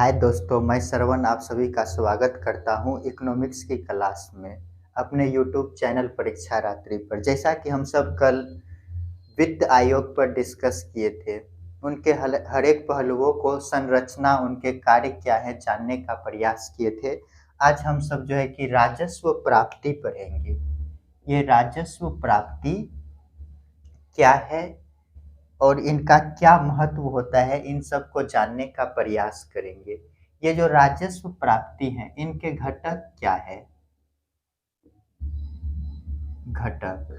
हाय दोस्तों, मैं श्रवण आप सभी का स्वागत करता हूं इकोनॉमिक्स की क्लास में अपने यूट्यूब चैनल परीक्षा रात्रि पर। जैसा कि हम सब कल वित्त आयोग पर डिस्कस किए थे, उनके हर एक पहलुओं को संरचना, उनके कार्य क्या है जानने का प्रयास किए थे। आज हम सब जो है कि राजस्व प्राप्ति पढ़ेंगे। ये राजस्व प्राप्ति क्या है और इनका क्या महत्व होता है, इन सब को जानने का प्रयास करेंगे। ये जो राजस्व प्राप्ति है, इनके घटक क्या है? घटक,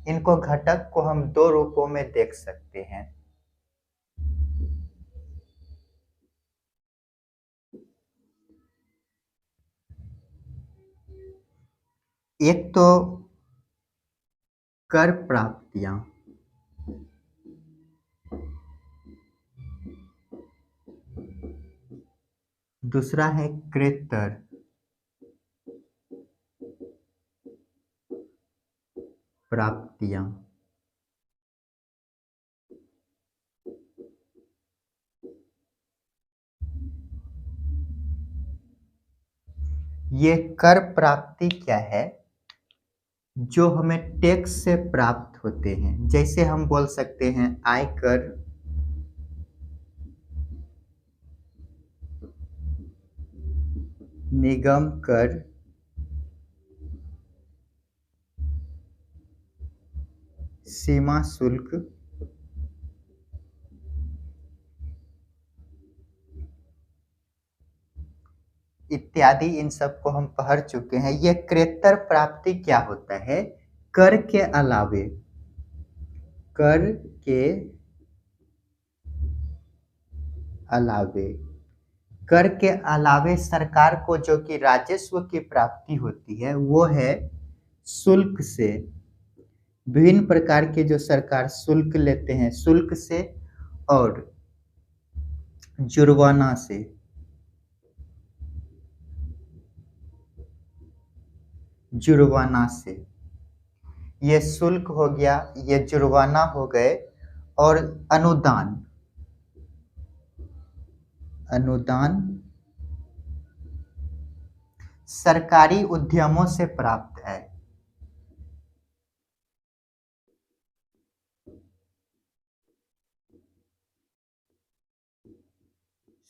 इनको घटक को हम दो रूपों में देख सकते हैं। एक तो कर प्राप्तियां, दूसरा है क्रेतर प्राप्तियां। ये कर प्राप्ति क्या है? जो हमें टैक्स से प्राप्त होते हैं। जैसे हम बोल सकते हैं आयकर, निगम कर, सीमा शुल्क, इत्यादि। इन सब को हम पढ़ चुके हैं। ये क्रेतर प्राप्ति क्या होता है? कर के अलावे, कर के अलावे, कर के अलावे सरकार को जो कि राजस्व की प्राप्ति होती है वो है शुल्क से। विभिन्न प्रकार के जो सरकार शुल्क लेते हैं, शुल्क से और जुर्माना से। जुर्माना से, ये शुल्क हो गया, ये जुर्माना हो गए। और अनुदान, अनुदान सरकारी उद्यमों से प्राप्त है।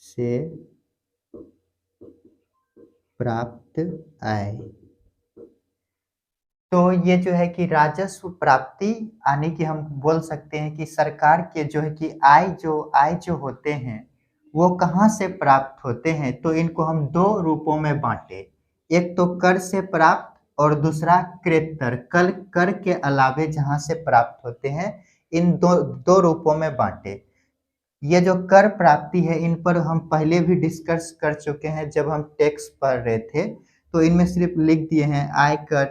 से प्राप्त आय। तो ये जो है कि राजस्व प्राप्ति आने की हम बोल सकते हैं कि सरकार के जो है कि आय जो होते हैं वो कहाँ से प्राप्त होते हैं। तो इनको हम दो रूपों में बांटे, एक तो कर से प्राप्त और दूसरा क्रेतर, कर के अलावे जहाँ से प्राप्त होते हैं। इन दो दो रूपों में बांटे। ये जो कर प्राप्ति है, इन पर हम पहले भी डिस्कस कर चुके हैं जब हम टैक्स पढ़ रहे थे। तो इनमें सिर्फ लिख दिए हैं आयकर,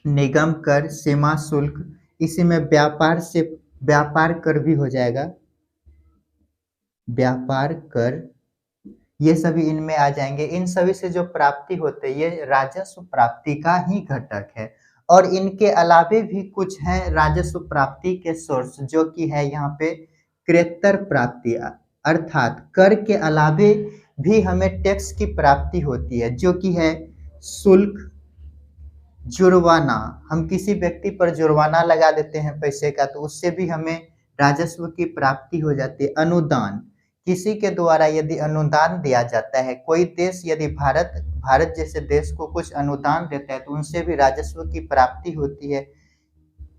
निगम कर, सीमा शुल्क। इसी में व्यापार से व्यापार कर भी हो जाएगा, व्यापार कर, ये सभी इनमें आ जाएंगे। इन सभी से जो प्राप्ति होते हैं ये राजस्व प्राप्ति का ही घटक है। और इनके अलावे भी कुछ है राजस्व प्राप्ति के सोर्स, जो कि है यहाँ पे क्रेतर प्राप्ति। अर्थात कर के अलावे भी हमें टैक्स की प्राप्ति होती है, जो कि है शुल्क, जुर्माना। हम किसी व्यक्ति पर जुर्माना लगा देते हैं पैसे का, तो उससे भी हमें राजस्व की प्राप्ति हो जाती है। अनुदान, किसी के द्वारा यदि अनुदान दिया जाता है, कोई देश यदि भारत भारत जैसे देश को कुछ अनुदान देता है, तो उनसे भी राजस्व की प्राप्ति होती है।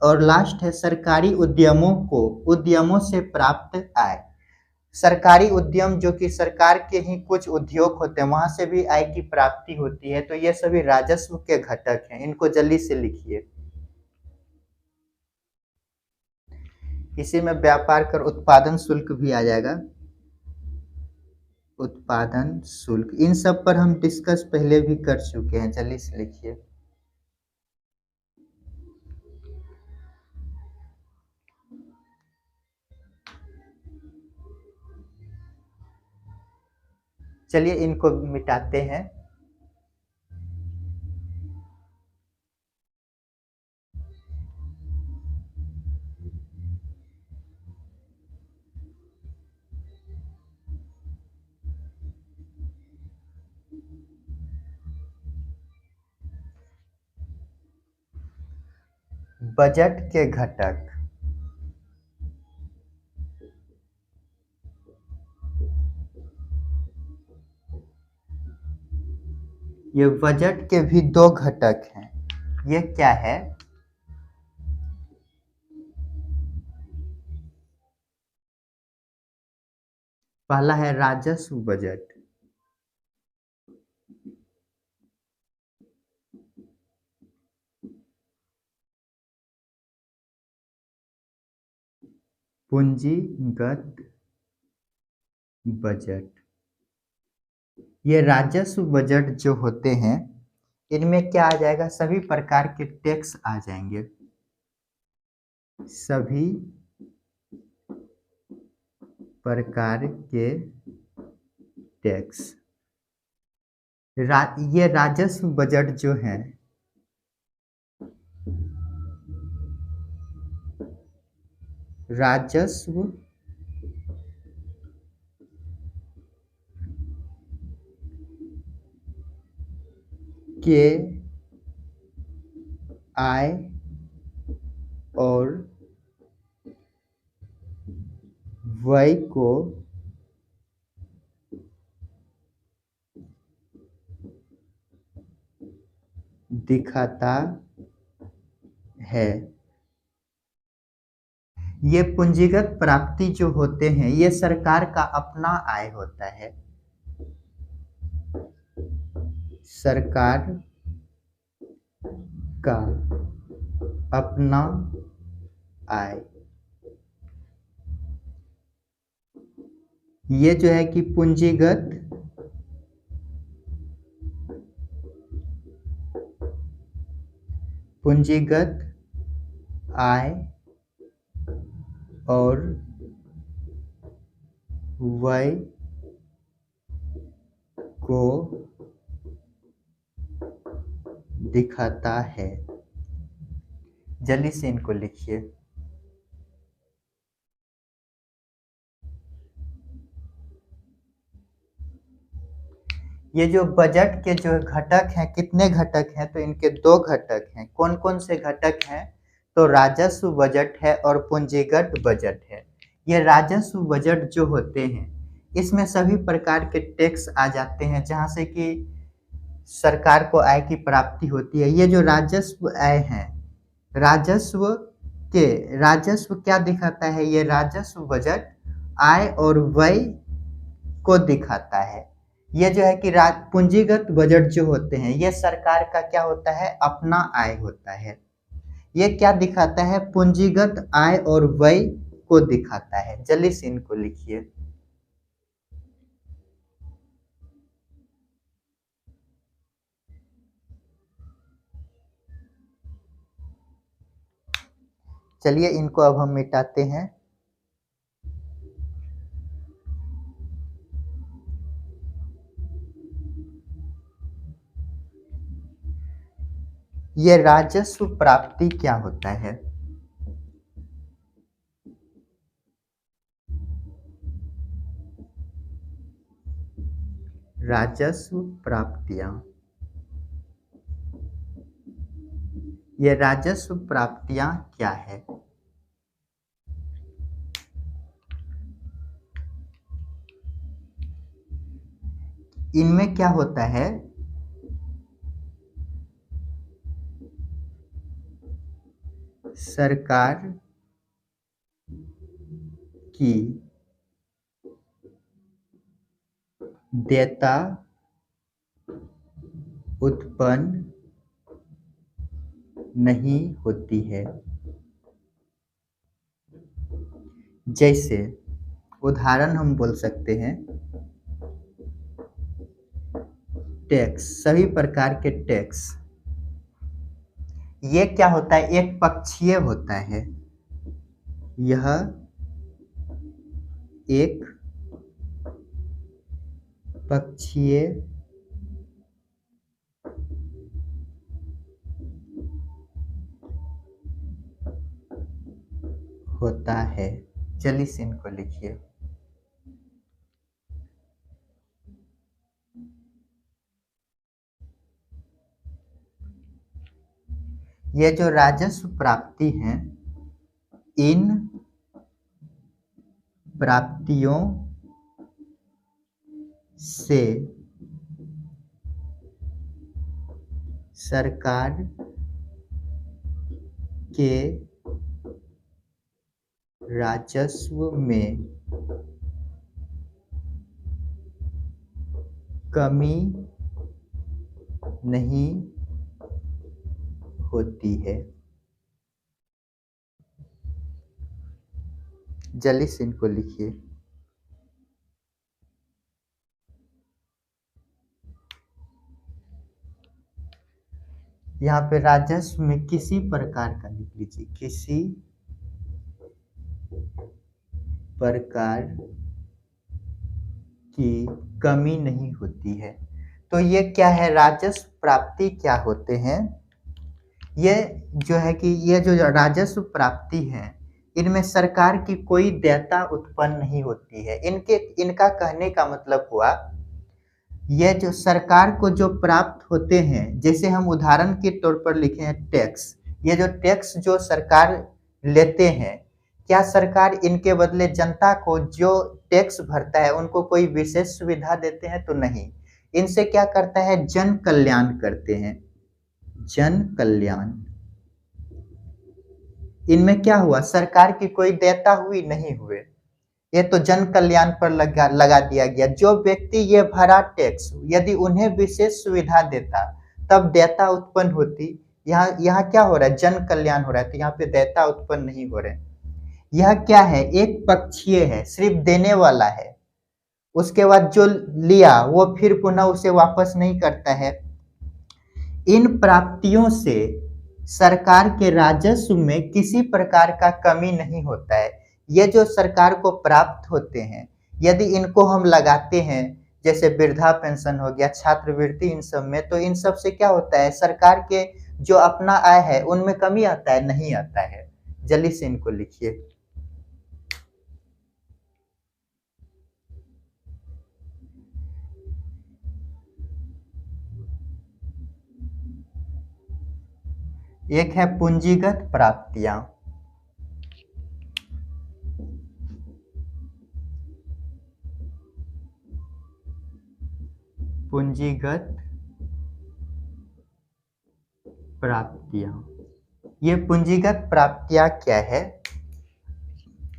और लास्ट है सरकारी उद्यमों से प्राप्त आय। सरकारी उद्यम, जो कि सरकार के ही कुछ उद्योग होते हैं, वहां से भी आय की प्राप्ति होती है। तो ये सभी राजस्व के घटक हैं, इनको जल्दी से लिखिए। इसी में व्यापार कर, उत्पादन शुल्क भी आ जाएगा, उत्पादन शुल्क। इन सब पर हम डिस्कस पहले भी कर चुके हैं, जल्दी से लिखिए। चलिए इनको मिटाते हैं। बजट के घटक ये बजट के भी दो घटक हैं। ये क्या है? पहला है राजस्व बजट। पूंजीगत बजट। ये राजस्व बजट जो होते हैं इनमें क्या आ जाएगा? सभी प्रकार के टैक्स आ जाएंगे। सभी प्रकार के टैक्स। ये राजस्व बजट जो है राजस्व के आय और व्यय को दिखाता है। ये पूंजीगत प्राप्ति जो होते हैं ये सरकार का अपना आय होता है। सरकार का अपना आय। ये जो है कि पूंजीगत आय और व्यय को दिखाता है। जल्दी से इनको लिखिए। ये जो बजट के जो घटक हैं, कितने घटक हैं? तो इनके दो घटक हैं। कौन कौन से घटक हैं? तो राजस्व बजट है और पूंजीगत बजट है। ये राजस्व बजट जो होते हैं इसमें सभी प्रकार के टैक्स आ जाते हैं जहां से कि सरकार को आय की प्राप्ति होती है। ये जो राजस्व आय है, राजस्व क्या दिखाता है? ये राजस्व बजट आय और व्यय को दिखाता है। ये जो है कि पूंजीगत बजट जो होते हैं ये सरकार का क्या होता है? अपना आय होता है। ये क्या दिखाता है? पूंजीगत आय और व्यय को दिखाता है। जल्दी से इनको लिखिए। चलिए इनको अब हम मिटाते हैं। ये राजस्व प्राप्ति क्या होता है? राजस्व प्राप्तियां। ये राजस्व प्राप्तियां क्या है? इनमें क्या होता है? सरकार की देयता उत्पन्न नहीं होती है। जैसे उदाहरण हम बोल सकते हैं टैक्स, सभी प्रकार के टैक्स। ये क्या होता है? एक पक्षीय होता है। यह एक पक्षीय होता है। जल्दी से इनको लिखिए। ये जो राजस्व प्राप्ति है, इन प्राप्तियों से सरकार के राजस्व में कमी नहीं होती है। जल्दी से इनको लिखिए। यहाँ पे राजस्व में किसी प्रकार का लिख लीजिए, किसी प्रकार की कमी नहीं होती है। तो ये क्या है, राजस्व प्राप्ति क्या होते हैं? ये जो है कि ये जो राजस्व प्राप्ति है, इनमें सरकार की कोई देयता उत्पन्न नहीं होती है। इनका कहने का मतलब हुआ, ये जो सरकार को जो प्राप्त होते हैं, जैसे हम उदाहरण के तौर पर लिखे हैं टैक्स। ये जो टैक्स जो सरकार लेते हैं, क्या सरकार इनके बदले जनता को जो टैक्स भरता है उनको कोई विशेष सुविधा देते हैं? तो नहीं। इनसे क्या करता है, जन कल्याण करते हैं, जन कल्याण। इनमें क्या हुआ, सरकार की कोई देयता हुई नहीं हुए, ये तो जन कल्याण पर लगा दिया गया। जो व्यक्ति ये भरा टैक्स, यदि उन्हें विशेष सुविधा देता तब देयता उत्पन्न होती। यहाँ क्या हो रहा है, जन कल्याण हो रहा है, तो यहाँ पे देयता उत्पन्न नहीं हो रहे। यह क्या है, एक पक्षीय है, सिर्फ देने वाला है। उसके बाद जो लिया वो फिर पुनः उसे वापस नहीं करता है। इन प्राप्तियों से सरकार के राजस्व में किसी प्रकार का कमी नहीं होता है। ये जो सरकार को प्राप्त होते हैं, यदि इनको हम लगाते हैं, जैसे वृद्धा पेंशन हो गया, छात्रवृत्ति, इन सब में, तो इन सब से क्या होता है, सरकार के जो अपना आय है उनमें कमी आता है? नहीं आता है। जल्दी से इनको लिखिए। एक है पूंजीगत प्राप्तियां। पूंजीगत प्राप्तियां, ये पूंजीगत प्राप्तियां क्या है?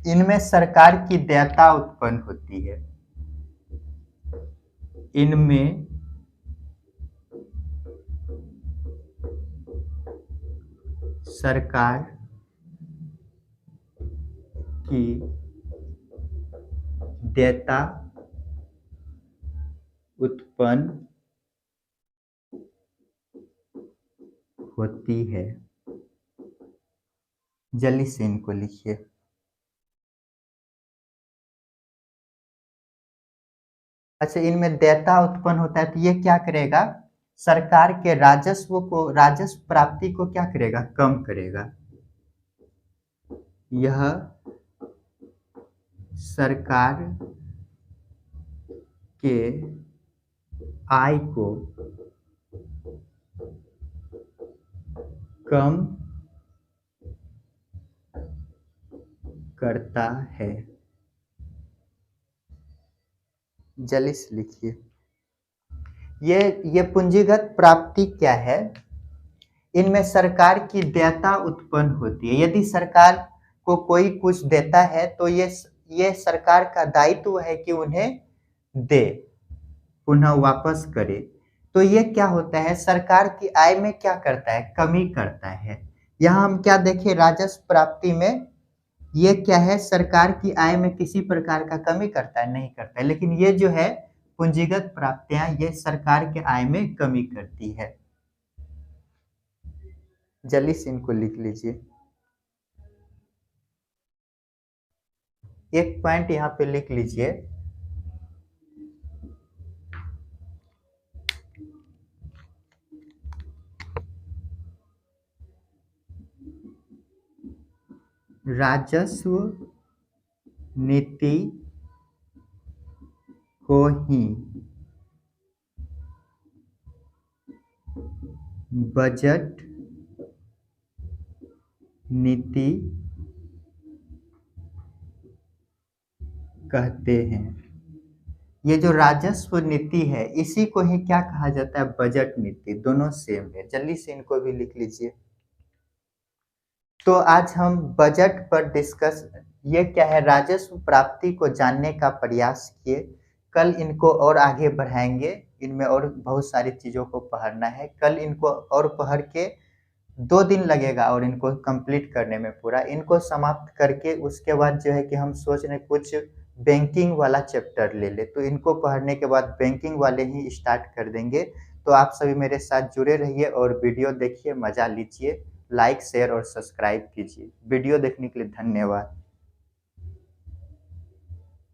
इनमें सरकार की देयता उत्पन्न होती है। इनमें सरकार की देयता उत्पन्न होती है। जल्दी से इनको लिखिए। अच्छा, इनमें देयता उत्पन्न होता है, तो ये क्या करेगा, सरकार के राजस्व प्राप्ति को क्या करेगा, कम करेगा। यह सरकार के आय को कम करता है। जल्दी से लिखिए। ये पूंजीगत प्राप्ति क्या है, इनमें सरकार की देयता उत्पन्न होती है। यदि सरकार को कोई कुछ देता है तो ये सरकार का दायित्व है कि उन्हें दे, पुनः वापस करे। तो ये क्या होता है, सरकार की आय में क्या करता है, कमी करता है। यहाँ हम क्या देखें, राजस्व प्राप्ति में ये क्या है, सरकार की आय में किसी प्रकार का कमी करता है? नहीं करता है। लेकिन ये जो है पूंजीगत प्राप्तियां, ये सरकार के आय में कमी करती है। जल्दी से इनको लिख लीजिए। एक पॉइंट यहाँ पे लिख लीजिए, राजस्व नीति को ही बजट नीति कहते हैं। ये जो राजस्व नीति है, इसी को ही क्या कहा जाता है? बजट नीति। दोनों सेम है, जल्दी से इनको भी लिख लीजिए। तो आज हम बजट पर डिस्कस, ये क्या है, राजस्व प्राप्ति को जानने का प्रयास किए। कल इनको और आगे बढ़ाएंगे, इनमें और बहुत सारी चीज़ों को पढ़ना है। कल इनको और पढ़ के 2 दिन लगेगा और इनको कंप्लीट करने में पूरा। इनको समाप्त करके उसके बाद जो है कि हम सोच रहे हैं कुछ बैंकिंग वाला चैप्टर ले ले, तो इनको पढ़ने के बाद बैंकिंग वाले ही स्टार्ट कर देंगे। तो आप सभी मेरे साथ जुड़े रहिए और वीडियो देखिए, मज़ा लीजिए। लाइक, शेयर और सब्सक्राइब कीजिए। वीडियो देखने के लिए धन्यवाद।